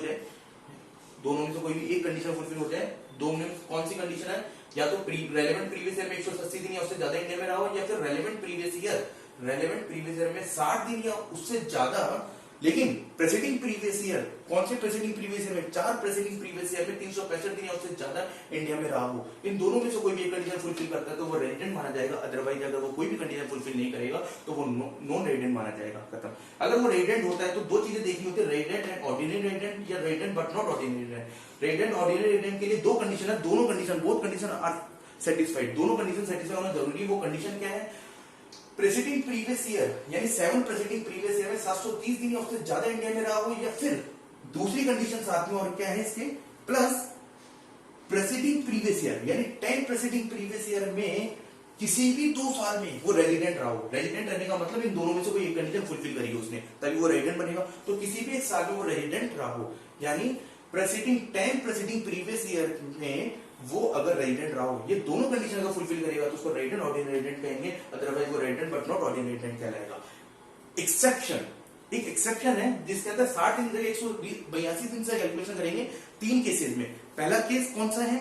हो जाए, दो में कौन सी कंडीशन है, या तो रेलेवेंट प्रीवियस ईयर में 180 दिन या उससे ज्यादा इंडिया में रहा हो, या फिर रेलेवेंट प्रीवियस ईयर में 60 दिन या उससे ज्यादा, लेकिन प्रेसिडिंग प्रीवियस ईयर, कौन से प्रेसिडिंग प्रीवियस ईयर में, 4 प्रेसिडिंग प्रीवियस ईयर में 365 दिन या उससे ज्यादा इंडिया में रहा हो। इन दोनों में से कोई भी एक कंडीशन फुलफिल करता है तो वो रेजिडेंट माना जाएगा, अदरवाइज अगर वो कोई भी कंडीशन फुलफिल नहीं करेगा तो वो नॉन रेजिडेंट माना जाएगा, खत्म। अगर वो रेजिडेंट होता है तो दो चीजें देखनी होती है, रेजिडेंट एंड ऑर्डिनरी रेजिडेंट या resident but not ordinary resident. Resident ordinary resident के लिए दो कंडीशन है, दोनों condition both condition are satisfied, दोनों कंडीशन सेटिस्फाई होना जरूरी है। वो कंडीशन क्या है, प्रेसिडिंग प्रीवियस ईयर यानी 7 प्रेसिडिंग प्रीवियस ईयर में 730 दिन या उससे ज्यादा इंडिया में रहा हो, या फिर दूसरी कंडीशन साथ में और क्या है इसके प्लस प्रेसिडिंग प्रीवियस ईयर यानी 10 प्रेसिडिंग प्रीवियस ईयर में किसी भी 2 साल में वो रेजिडेंट रहा हो। रेजिडेंट रहने का मतलब इन दोनों में से कोई एक कंडीशन फुलफिल करी उसने तभी वो रेजिडेंट बनेगा, तो किसी भी एक साल में वो रेजिडेंट रहा हो, यानी प्रेसिडिंग 10 प्रेसिडिंग प्रीवियस ईयर में वो अगर रेजिडेंट रहा हो, ये दोनों कंडीशन अगर फुलफिल करेगा तो उसको रेजिडेंट ऑर्डिनरी रेजिडेंट कहेंगे, अदरवाइज वो resident but not ordinary resident कहलाएगा। एक्सेप्शन, एक एक्सेप्शन है जिसके अंदर 60 दिन से 182 दिन से कैलकुलेशन करेंगे 3 केसेस में। पहला केस कौन सा है,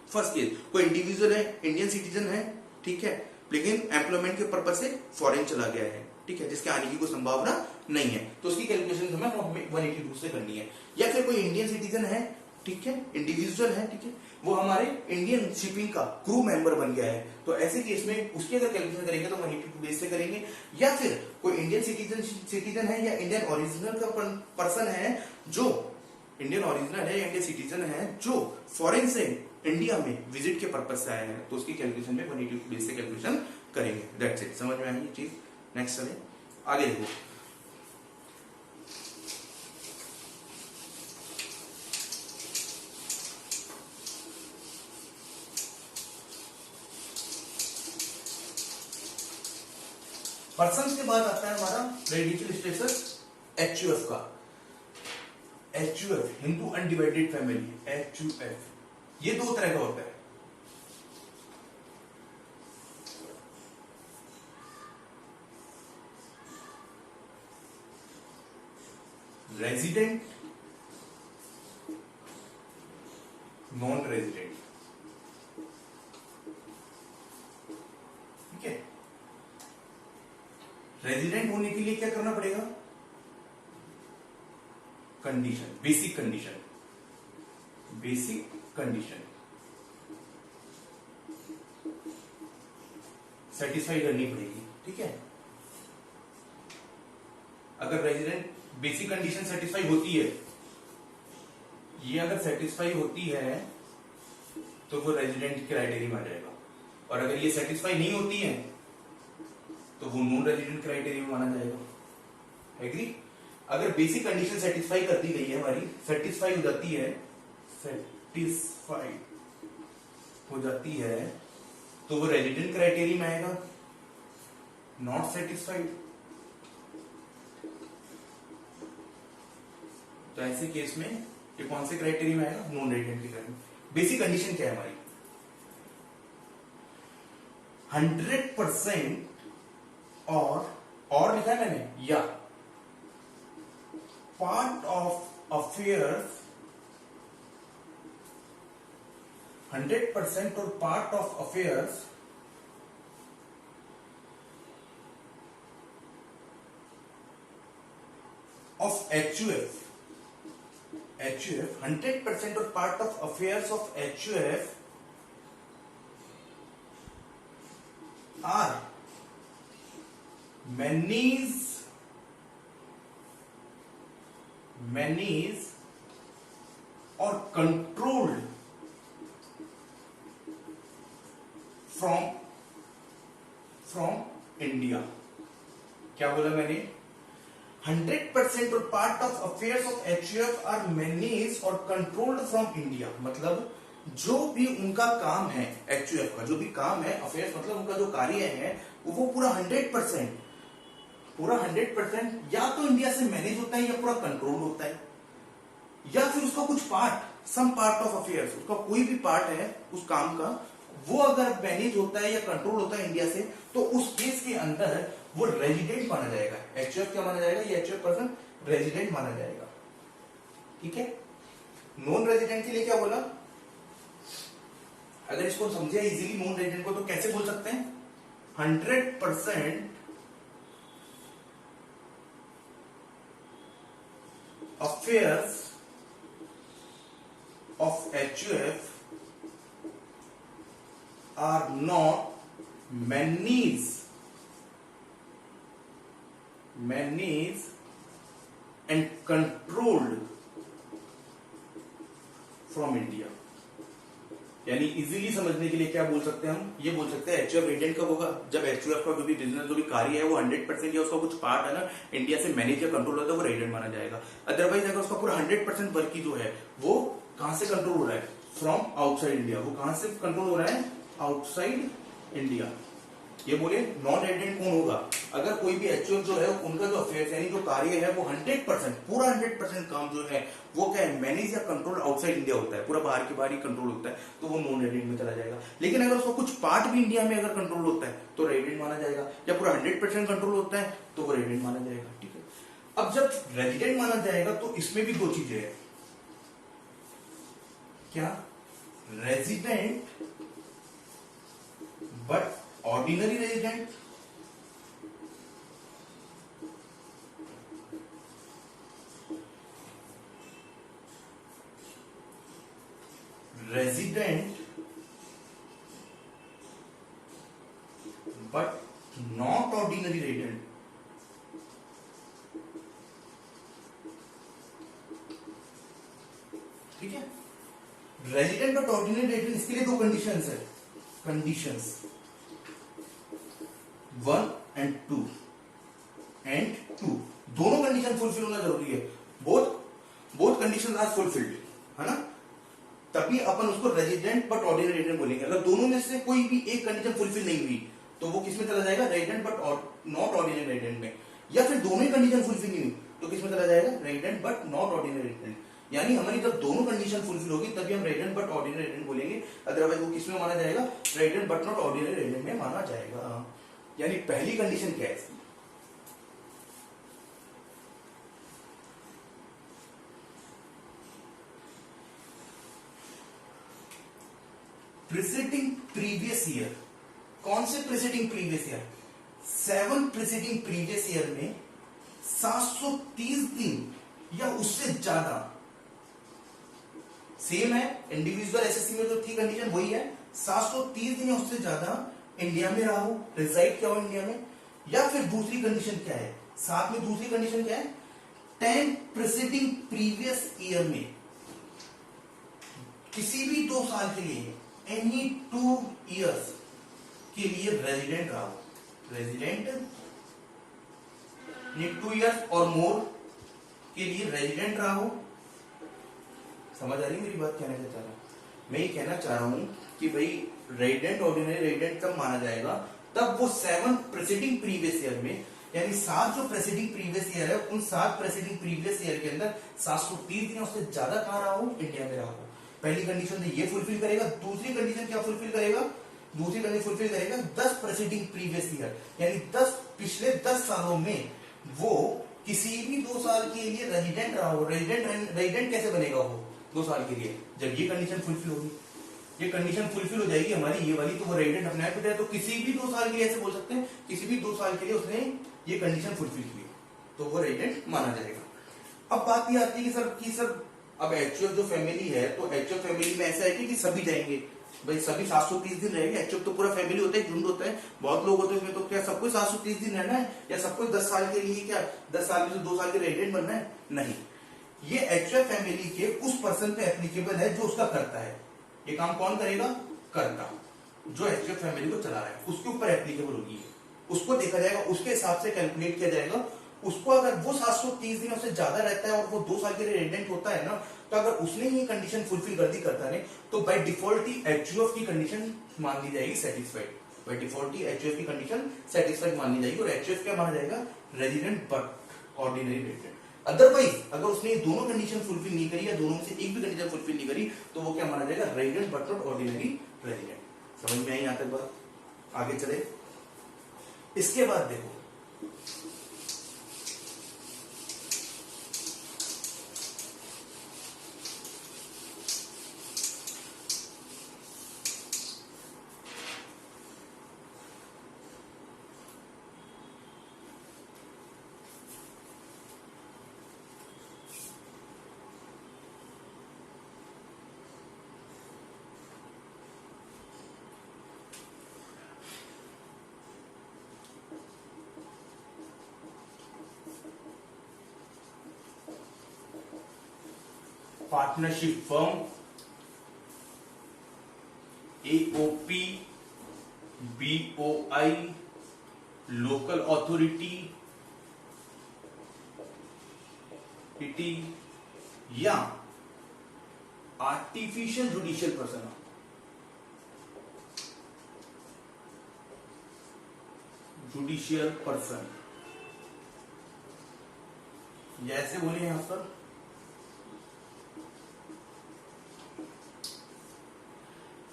फर्स्ट केस, कोई इंडिविजुअल है, इंडियन सिटीजन है, ठीक है, लेकिन एम्प्लॉयमेंट के पर्पज से फॉरेन चला गया है, ठीक है, जिसके आने की कोई संभावना नहीं है, तो उसकी कैलकुलेशन हमें 182 से करनी है। या फिर कोई इंडियन सिटीजन है, ठीक है, इंडिविजुअल है, ठीक है, वो हमारे इंडियन शिपिंग का क्रू मेंबर बन गया है, तो ऐसे केस में उसकी अगर कैलकुलेशन करेंगे तो 182 डेज से करेंगे। या फिर कोई इंडियन सिटीजन है या इंडियन ओरिजिनल का पर्सन है जो इंडियन ओरिजिनल है या इंडियन सिटीजन है जो फॉरेन से इंडिया में विजिट के पर्पज से आया है, तो उसकी कैलकुलेशन में 182 डेज से कैलकुलेशन करेंगे। दैट्स इट, समझ में आई ये चीज। नेक्स्ट चले आगे देखो, पर्सन के बाद आता है हमारा रेजिडेंशियल स्टेटस एचयूएफ का। HUF Hindu undivided family, HUF ये 2 तरह का होता है। रेजिडेंट, नॉन रेजिडेंट, ठीक है। रेजिडेंट होने के लिए क्या करना पड़ेगा, कंडीशन, बेसिक कंडीशन सेटिस्फाई करनी पड़ेगी, ठीक है। अगर रेजिडेंट बेसिक कंडीशन सेटिस्फाई होती है, ये अगर सेटिस्फाई होती है तो वो रेजिडेंट क्राइटेरिया में आ जाएगा, और अगर ये सेटिस्फाई नहीं होती है तो वो नॉन रेजिडेंट क्राइटेरिया में माना जाएगा। एग्री। अगर बेसिक कंडीशन सेटिस्फाई कर दी गई है हमारी, सेटिस्फाई हो जाती है तो वो रेजिडेंट क्राइटेरिया में आएगा। नॉट सेटिस्फाइड तो ऐसे केस में ये कौन से क्राइटेरिया में आएगा, नॉन रेजिडेंट के क्राइटेरिया। बेसिक कंडीशन क्या है हमारी, 100% और लिखा है मैंने, या पार्ट ऑफ अफेयर्स, 100% और part of affairs of HUF, 100% और part of affairs of HUF are managed or controlled from India। क्या बोला मैंने, 100% और part of affairs of HUF are manage और कंट्रोल्ड फ्रॉम इंडिया। मतलब जो भी उनका काम है, एचयूएफ का जो भी काम है, अफेयर्स मतलब उनका जो कार्य है, वो पूरा 100% या तो इंडिया से मैनेज होता है या पूरा कंट्रोल होता है, या फिर उसका कुछ part, some part of affairs, उसका कोई भी पार्ट है उस काम का, वो अगर मैनेज होता है या कंट्रोल होता है इंडिया से, तो उस केस के अंदर वो रेजिडेंट माना जाएगा। एचयूएफ क्या माना जाएगा? ये एचयूएफ पर्सन रेजिडेंट माना जाएगा। ठीक है। नॉन रेजिडेंट के लिए क्या बोला? अगर इसको समझे इजीली नॉन रेजिडेंट को, तो कैसे बोल सकते हैं? 100% affairs of HUF are not manage and controlled from India. यानी इजीली समझने के लिए क्या बोल सकते हैं हम? ये बोल सकते हैं एचयूएफ रेजिडेंट कब होगा? जब एचयूएफ का जो भी बिजनेस, जो भी कार्य है, वो 100% या उसका कुछ पार्ट है ना इंडिया से मैनेज या कंट्रोल होता है, वो रेजिडेंट माना जाएगा। अदरवाइज अगर उसका पूरा 100% वर्क की जो है वो कहां से कंट्रोल हो रहा है? From outside India. वो कहां से कंट्रोल हो रहा है? Outside India. ये बोले नॉन रेजिडेंट कौन होगा? अगर कोई भी एचयूएफ जो है उनका जो अफेयर्स यानी जो कार्य है वो 100% पूरा 100% काम जो है वो क्या है? मैनेज या कंट्रोल आउटसाइड इंडिया होता है, पूरा बाहर के बाहर ही कंट्रोल होता है, तो वो नॉन रेजिडेंट में चला जाएगा। लेकिन अगर उसका कुछ पार्ट भी इंडिया में अगर कंट्रोल होता है तो रेजिडेंट माना जाएगा, या पूरा 100% कंट्रोल होता है तो वो रेजिडेंट माना जाएगा। ठीक है। अब जब रेजिडेंट माना जाएगा तो इसमें भी दो चीजें हैं। क्या? Resident but ordinary resident, resident but not ordinary resident. ठीक है। रेजिडेंट बट ऑर्डिनरी रेजिडेंट, इसके लिए दो कंडीशंस है। कंडीशंस 1 and 2 दोनों कंडीशन फुलफिल होना जरूरी है। बोथ कंडीशन आर फुलफिल्ड, है ना, तभी अपन उसको रेजिडेंट बट ऑर्डिनरी रेजिडेंट बोलेंगे। अगर दोनों में से कोई भी एक कंडीशन फुलफिल नहीं हुई तो वो किसमें चला जाएगा? Resident but not ordinary resident में। या फिर दोनों ही कंडीशन फुलफिल नहीं हुई तो किसमें चला जाएगा? Resident but not ordinary resident. यानी हमारी जब दोनों कंडीशन फुलफिल होगी तभी हम रेजिडेंट बट ऑर्डिनरी रेजिडेंट बोलेंगे, अदरवाइज वो किसमें माना जाएगा? Resident but not ordinary resident में माना जाएगा। यानी पहली कंडीशन क्या है इसकी? Preceding previous year. कौन से preceding previous year? 7 preceding previous year में 730 दिन या उससे ज्यादा, सेम है इंडिविजुअल एसएससी में जो थी कंडीशन वही है, 730 दिन या उससे ज्यादा इंडिया में रहा हो, रिसाइड किया हो इंडिया में। या फिर दूसरी कंडीशन क्या है? साथ में दूसरी कंडीशन क्या है? 10 प्रीसीडिंग प्रीवियस ईयर में किसी भी 2 साल के लिए, एनी 2 years के लिए रेजिडेंट रहा हो। रेजिडेंट 2 years और मोर के लिए रेजिडेंट रहा हो। समझ आ रही है मेरी बात? कहना क्या चाह रहा हूं मैं? ये कहना चाह रहा हूं कि भाई रेजिडेंट ऑर्डिनरी रेजिडेंट कब माना जाएगा? तब वो 7 प्रीसीडिंग प्रीवियस ईयर में, यानी 7 जो प्रीसीडिंग प्रीवियस ईयर है उन 7 प्रीसीडिंग प्रीवियस ईयर के अंदर 730 दिन उससे ज्यादा कहां रहा हो? इंडिया में रहा हो। पहली कंडीशन तो ये फुलफिल करेगा। दूसरी कंडीशन क्या फुलफिल करेगा? दूसरी कंडीशन फुलफिल करेगा 10 प्रीसीडिंग प्रीवियस ईयर, यानी 10 पिछले 10 सालों में वो किसी भी 2 साल के लिए रेजिडेंट रहा हो। रेजिडेंट कैसे बनेगा वो 2 साल के लिए? जब ये कंडीशन फुलफिल होगी, ये कंडीशन फुलफिल हो जाएगी हमारी ये वाली, तो वो रेजिडेंट अपने आप है। तो किसी भी 2 साल के लिए ऐसे बोल सकते हैं, किसी भी 2 साल के लिए उसने ये कंडीशन फुलफिल की तो वो रेजिडेंट माना जाएगा। अब बात ये आती है कि सर अब एचयूएफ जो फैमिली है, तो एचयूएफ फैमिली में ऐसा है कि सभी जाएंगे भाई, सभी 730 दिन रहेंगे। एचयूएफ तो पूरा फैमिली होता है, झुंड होता है, बहुत लोग होते हैं, तो क्या सबको 730 दिन रहना है? या सबको 10 साल के लिए, क्या 10 साल में से 2 साल के रेजिडेंट बनना है? नहीं, ये एचयूएफ फैमिली के उस पर्सन पे एप्लीकेबल है जो उसका करता है। ये काम कौन करेगा? करता, जो एचयूएफ फैमिली को चला रहा है उसके ऊपर एप्लीकेबल होगी। उसको देखा जाएगा, उसके हिसाब से कैलकुलेट किया जाएगा, उसको अगर वो 730 दिनों से ज्यादा रहता है और वो 2 साल के लिए रेजिडेंट होता है ना, तो अगर उसने ये कंडीशन फुलफिल कर दी करता है, तो बाय डिफॉल्ट ही एचयूएफ की कंडीशन मान ली जाएगी satisfied. By default he HUF की कंडीशन सेटिस्फाइड मान ली जाएगी और एचयूएफ क्या माना जाएगा, resident but ordinary resident. Otherwise अगर उसने ये दोनों कंडीशन फुलफिल नहीं करी या दोनों में से एक भी कंडीशन फुलफिल नहीं करी, तो वो क्या माना जाएगा, resident but not ordinary resident. समझ में आई यहां तक बात? आगे चले। इसके बाद देखो, partnership firm, AOP, BOI, local authority या artificial judicial person. Judicial person जैसे बोले यहां पर,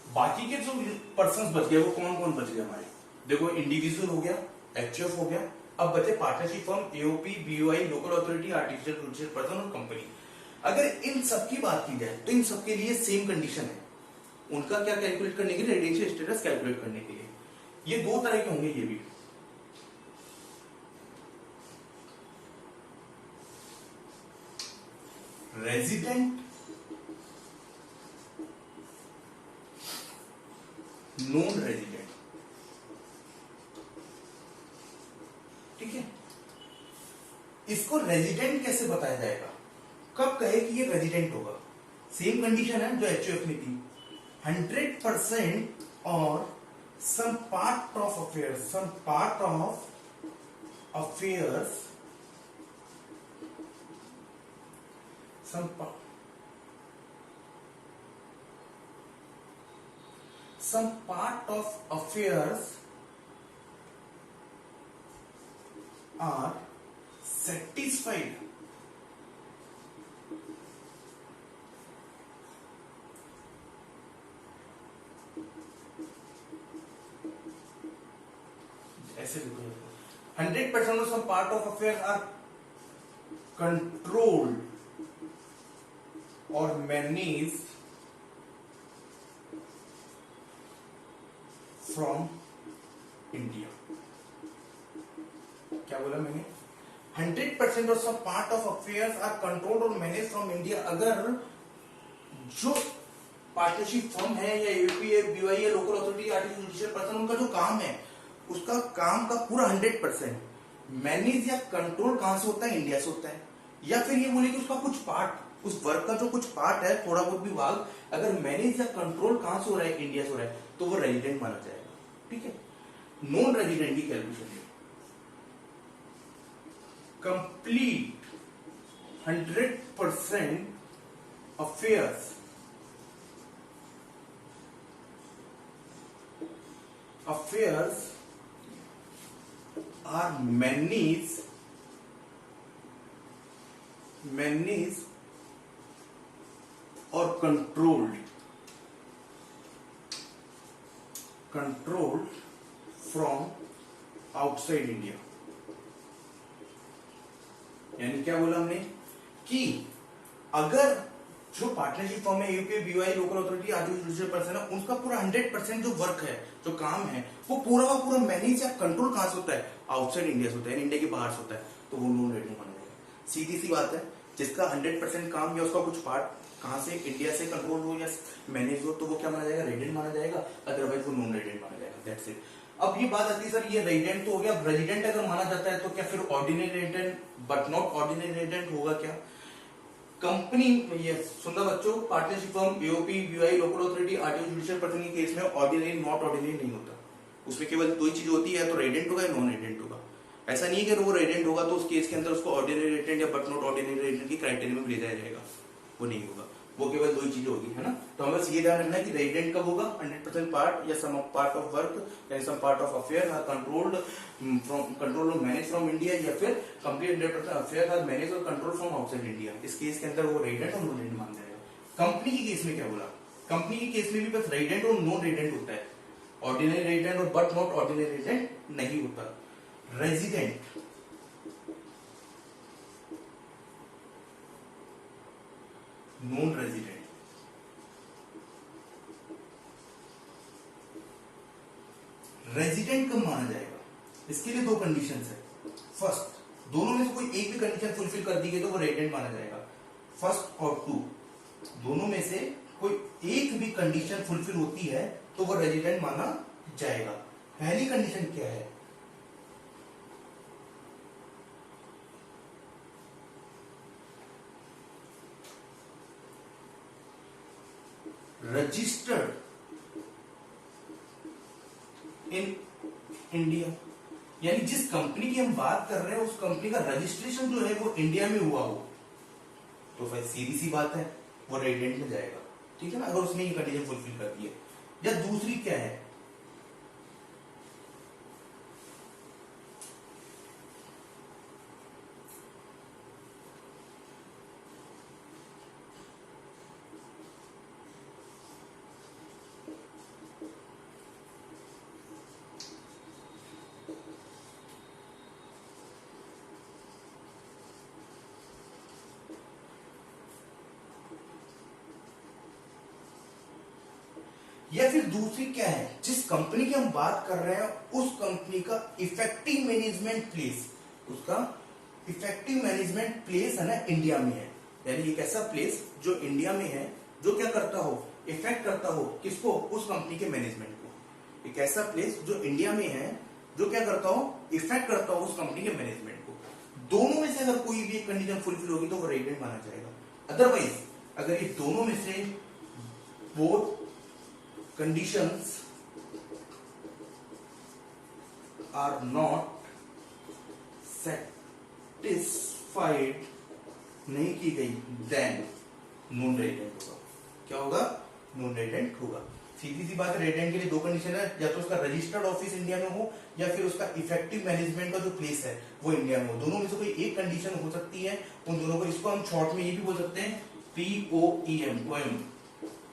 बाकी के जो पर्सन्स बच गए वो कौन कौन बच गए हमारे, देखो इंडिविजुअल हो गया, एचएफ हो गया, अब बचे partnership firm, AOP, BOI, local authority, artificial judicial person और कंपनी। अगर इन सब की बात की जाए तो इन सबके लिए सेम कंडीशन है, उनका क्या कैलकुलेट करने के लिए, रेजिडेंशियल स्टेटस कैलकुलेट करने के लिए। ये दो तरह के होंगे, ये भी रेजिडेंट, नॉन रेजिडेंट। ठीक है, इसको रेजिडेंट कैसे बताया जाएगा, कब कहे कि ये रेजिडेंट होगा, सेम कंडीशन है जो एचयूएफ में थी, 100% और some part of affairs, some part of affairs, some part of affairs are satisfied ऐसे लिखो, 100% of some part of affairs are controlled or managed from India। क्या बोला मैंने, 100% of some part of affairs are controlled और managed from India। अगर जो पार्टनरशिप फर्म है या यूपी है, बीवाई है, local authority, artificial judicial person, उनका जो काम है, उसका काम का पूरा 100% मैनेज या कंट्रोल कहां से होता है, इंडिया से होता है। या फिर ये बोले कि उसका कुछ पार्ट, उस वर्क का जो कुछ पार्ट है, थोड़ा बहुत भी भाग, अगर मैनेज या कंट्रोल कहां से हो रहा है, इंडिया से हो रहा है, तो वो रेजिडेंट माना जाएगा। ठीक है, नॉन रेजिडेंट की कैलकुलेशन है, complete 100% affairs are managed or controlled from outside India। यानी क्या बोला हमने कि अगर जो पार्टनरशिप फॉर्म है, UP, BY, local authority, artificial judicial person है, उनका पूरा 100% जो वर्क है, जो काम है, वो पूरा का पूरा मैनेज या कंट्रोल कहां से होता है, आउटसाइड इंडिया से होता है, इंडिया के बाहर से होता है, तो वो नॉन रेजिडेंट माना जाएगा। सीधी सी बात है, जिसका 100% काम या उसका कुछ पार्ट कहां से, इंडिया से कंट्रोल हो या मैनेज हो, तो वो क्या माना जाएगा, रेजिडेंट माना जाएगा, अदरवाइज वो नॉन रेजिडेंट माना जाएगा। That's it. अब ये बात आती है सर, ये रेजिडेंट तो हो गया, रेजिडेंट अगर माना जाता है तो क्या फिर ordinary resident but not ordinary resident होगा क्या? कंपनी, ये सुंदर बच्चों, partnership firm, AOP, BI, local authority, artificial judicial person के केस में ऑर्डिनरी नॉट ऑर्डिनरी नहीं होता, उसमें केवल दो ही चीज होती है, तो रेजिडेंट होगा या नॉन रेजिडेंट होगा। ऐसा नहीं है कि वो रेजिडेंट होगा तो उस केस के अंदर उसको ऑर्डिनरी रेजिडेंट या बट नॉट ऑर्डिनरी रेजिडेंट की क्राइटेरिया में भेजा जाएगा, वो नहीं होगा। वो केवल दो ही चीजें होगी, है ना। तो हमें बस ये ध्यान रखना है कि रेजिडेंट कब होगा, 100% पार्ट या सम पार्ट ऑफ वर्क या some part of affair are controlled और मैनेज फ्रॉम इंडिया, या फिर कंप्लीट 100% अफेयर आर मैनेज और कंट्रोल फ्रॉम आउटसाइड इंडिया। इस केस के अंदर वो रेजिडेंट और नॉन रेजिडेंट मान जाएगा। कंपनी के केस में क्या बोला, कंपनी के केस में भी बस रेजिडेंट और नॉन रेजिडेंट होता है, ऑर्डिनरी रेजिडेंट और बट नॉट ऑर्डिनरी रेजिडेंट नहीं होता। रेजिडेंट नॉन रेजिडेंट, रेजिडेंट कब माना जाएगा, इसके लिए दो कंडीशंस है। फर्स्ट, दोनों में से कोई एक भी कंडीशन फुलफिल कर दी गई तो वो रेजिडेंट माना जाएगा। फर्स्ट और टू, दोनों में से कोई एक भी कंडीशन फुलफिल होती है तो वो रेजिडेंट माना जाएगा। पहली कंडीशन क्या है, रजिस्टर्ड इन इंडिया, यानी जिस कंपनी की हम बात कर रहे हैं उस कंपनी का रजिस्ट्रेशन जो है वो इंडिया में हुआ हो, तो फिर सीधी सी बात है वो रेजिडेंट में जाएगा, ठीक है ना, अगर उसने ये कंडीशन फुलफिल कर दी है। या दूसरी क्या है, या फिर दूसरी क्या है, जिस कंपनी की हम बात कर रहे हैं उस कंपनी का इफेक्टिव मैनेजमेंट प्लेस, उसका इफेक्टिव मैनेजमेंट प्लेस है ना इंडिया में है, यानी एक ऐसा प्लेस जो इंडिया में है जो क्या करता हो, इफेक्ट करता हो किसको, उस कंपनी के मैनेजमेंट को। एक ऐसा प्लेस जो इंडिया में है जो क्या करता हो, इफेक्ट करता हो उस कंपनी के मैनेजमेंट को। दोनों में से अगर कोई भी एक कंडीशन फुलफिल होगी तो वो रेजिडेंट माना जाएगा। अदरवाइज अगर ये दोनों में से both conditions are not satisfied नहीं की गई then नॉन रेजिडेंट होगा। क्या होगा, नॉन रेजिडेंट होगा। सीधी सी बात है, रेजिडेंट के लिए दो कंडीशन है, या तो उसका रजिस्टर्ड ऑफिस इंडिया में हो या फिर उसका इफेक्टिव मैनेजमेंट का जो प्लेस है वो इंडिया में हो। दोनों में से कोई एक कंडीशन हो सकती है उन दोनों को। इसको हम शॉर्ट में ये भी बोल सकते हैं POEM,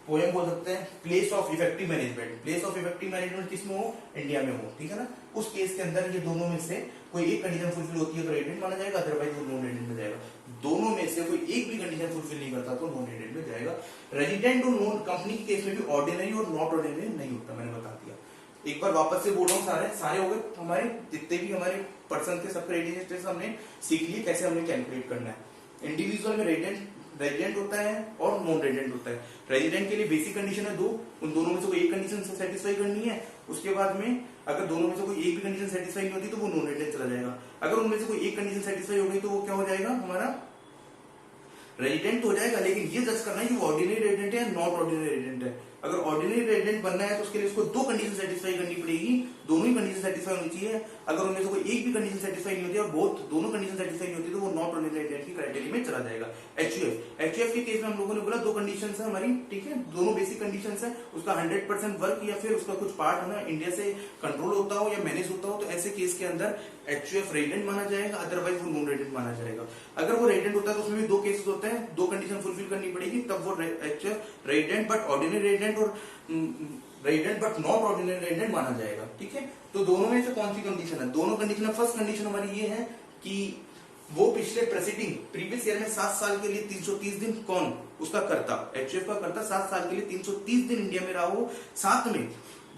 पोएम बोल सकते हैं, place of effective management. Place of effective management किसमें हो, इंडिया में हो, ठीक है ना। उस केस के अंदर ये दोनों में से कोई एक कंडीशन फुलफिल होती है तो रेजिडेंट माना जाएगा, अदरवाइज वो नॉन रेजिडेंट में जाएगा। दोनों में से कोई एक भी कंडीशन फुलफिल नहीं करता तो नॉन रेजिडेंट में जाएगा। रेजिडेंट और नॉन, कंपनी के केस में भी ऑर्डिनरी और नॉट ऑर्डिनरी नहीं होता, मैंने बता दिया। एक बार वापस से बोल रहा हूँ, सारे हो गए हमारे, जितने भी हमारे पर्सन थे सबके रेजिडेंट हमने सीख लिए कैसे हमने कैलकुलेट करना है। इंडिविजुअल में रेजिडेंट होता है और नॉन रेजिडेंट होता है। रेजिडेंट के लिए बेसिक कंडीशन है दो, उन दोनों में से कोई एक कंडीशन से सेटिस्फाई करनी है। उसके बाद में अगर दोनों में से कोई एक भी कंडीशन सेटिस्फाई नहीं होती तो वो नॉन रेजिडेंट चला जाएगा। अगर उनमें से कोई एक कंडीशन सेटिस्फाई हो गई तो वो क्या हो जाएगा, हमारा रेजिडेंट हो जाएगा। लेकिन ये जज करना है कि वो ऑर्डिनरी रेजिडेंट है या नॉट ऑर्डिनरी रेजिडेंट है। अगर ऑर्डिनरी रेजिडेंट बनना है तो उसके लिए उसको दो कंडीशन सेटिस्फाई करनी पड़ेगी, दोनों ही कंडीशन सेटिस्फाई होनी चाहिए। अगर उनमें से कोई एक भी कंडीशन सेटिस्फाई नहीं होती और दोनों कंडीशन सेटिस्फाई नहीं होती तो वो नॉट ऑर्डिनरी रेजिडेंट की क्राइटेरिया में चला जाएगा। एचयूएफ के केस में हम लोगों ने बोला दो कंडीशन है हमारी, ठीक है, दोनों बेसिक कंडीशन है। उसका 100% वर्क या फिर उसका कुछ पार्ट है ना इंडिया से कंट्रोल होता हो या मैनेज होता हो, तो ऐसे केस के अंदर एचयूएफ रेजिडेंट माना जाएगा, अदरवाइज वो नॉन रेजिडेंट माना जाएगा। अगर वो रेजिडेंट होता है तो उसमें भी दो केसेस होते हैं, दो कंडीशन फुलफिल करनी पड़ेगी तब वो HUF resident but ordinary resident और resident but not ordinary resident माना जाएगा, ठीक है। तो दोनों में से कौन सी कंडीशन है, दोनों कंडीशन है। फर्स्ट कंडीशन हमारी ये है कि वो पिछले प्रीवियस ईयर में 7 साल के लिए 330 दिन कौन उसका करता, एचयूएफ का करता 7 साल के लिए 330 दिन इंडिया में रहा हो। साथ में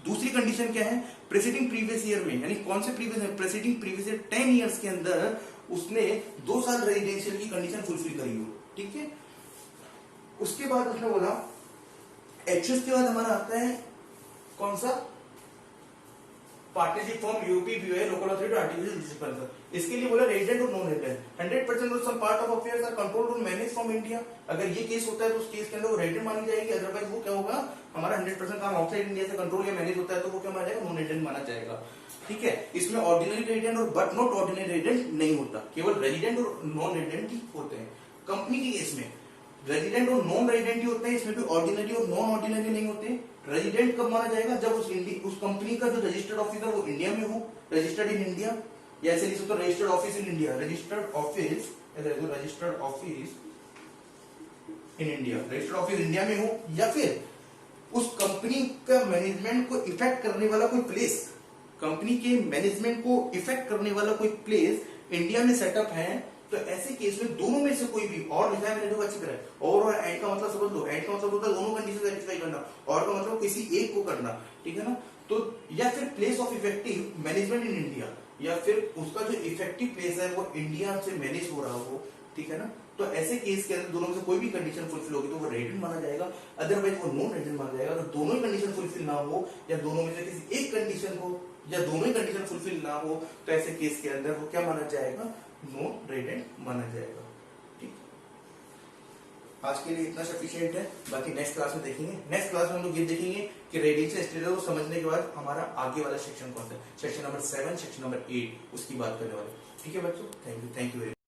दूसरी कंडीशन क्या है, प्रेसिडिंग प्रीवियस ईयर में, यानी कौन से प्रेसिडिंग प्रीवियस ईयर 10 इयर्स के अंदर उसने 2 साल रेजिडेंशियल की कंडीशन फुलफिल करी हो, ठीक है। उसके बाद उसने बोला एचयूएफ के बाद हमारा आता है कौन सा, partnership firm UP BOA local authority artificial dispenser. इसके लिए बोला रेजिडेंट और non resident 100% some part of affairs are controlled और मैनेज फ्रॉम इंडिया। अगर ये केस होता है तो उस केस के अंदर वो रेजिडेंट मानी जाएगी, अदरवाइज वो क्या होगा, हमारा 100% काम आउटसाइड इंडिया से कंट्रोल या मैनेज होता है तो वो क्या माना जाएगा, नॉन रेजिडेंट माना जाएगा। ठीक है, इसमें ऑर्डिनरी रेजिडेंट और बट नॉट ऑर्डिनरी रेजिडेंट नहीं होता, केवल रेजिडेंट और नॉन रेजिडेंट ही होते हैं। कंपनी के केस में रेजिडेंट और नॉन रेजिडेंट ही होते हैं, इसमें भी ऑर्डिनरी और नॉन ऑर्डिनरी नहीं होते। रेजिडेंट कब माना जाएगा, जब उस कंपनी का जो रजिस्टर्ड ऑफिस है वो इंडिया में हो, रजिस्टर्ड इन इंडिया, या ऐसे लिख सकते हो registered office in India, registered office in India, registered office India में हो, या फिर उस कंपनी का मैनेजमेंट को इफेक्ट करने वाला कोई प्लेस, कंपनी के मैनेजमेंट को इफेक्ट करने वाला कोई प्लेस इंडिया में सेटअप है। तो ऐसे केस में दोनों में से कोई भी, और लिखा है मैंने देखो अच्छी तरह, और एंड का मतलब समझ लो, एंड का मतलब होता है दोनों कंडीशन सेटिस्फाई करना, और का मतलब किसी एक को करना, ठीक है ना। तो या फिर place of effective management in India, या फिर उसका जो इफेक्टिव प्लेस है वो इंडिया से मैनेज हो रहा हो, ठीक है ना। तो ऐसे केस के अंदर दोनों में से कोई भी कंडीशन फुलफिल होगी तो वो रेजिडेंट माना जाएगा, अदरवाइज वो नॉन रेजिडेंट माना जाएगा। तो दोनों ही कंडीशन फुलफिल ना हो, या दोनों में से किसी एक कंडीशन हो, या दोनों ही कंडीशन फुलफिल ना हो, तो ऐसे केस के अंदर वो क्या माना जाएगा, नॉन रेजिडेंट माना जाएगा। ठीक, आज के लिए इतना सफिशिएंट है, बाकी नेक्स्ट क्लास में देखेंगे। नेक्स्ट क्लास में हम लोग ये देखेंगे कि रेडिएशन स्टेटस को समझने के बाद हमारा आगे वाला सेक्शन कौन सा है, सेक्शन नंबर 7, सेक्शन नंबर 8, उसकी बात करने वाले। ठीक है बच्चों, थैंक यू वेरी मच।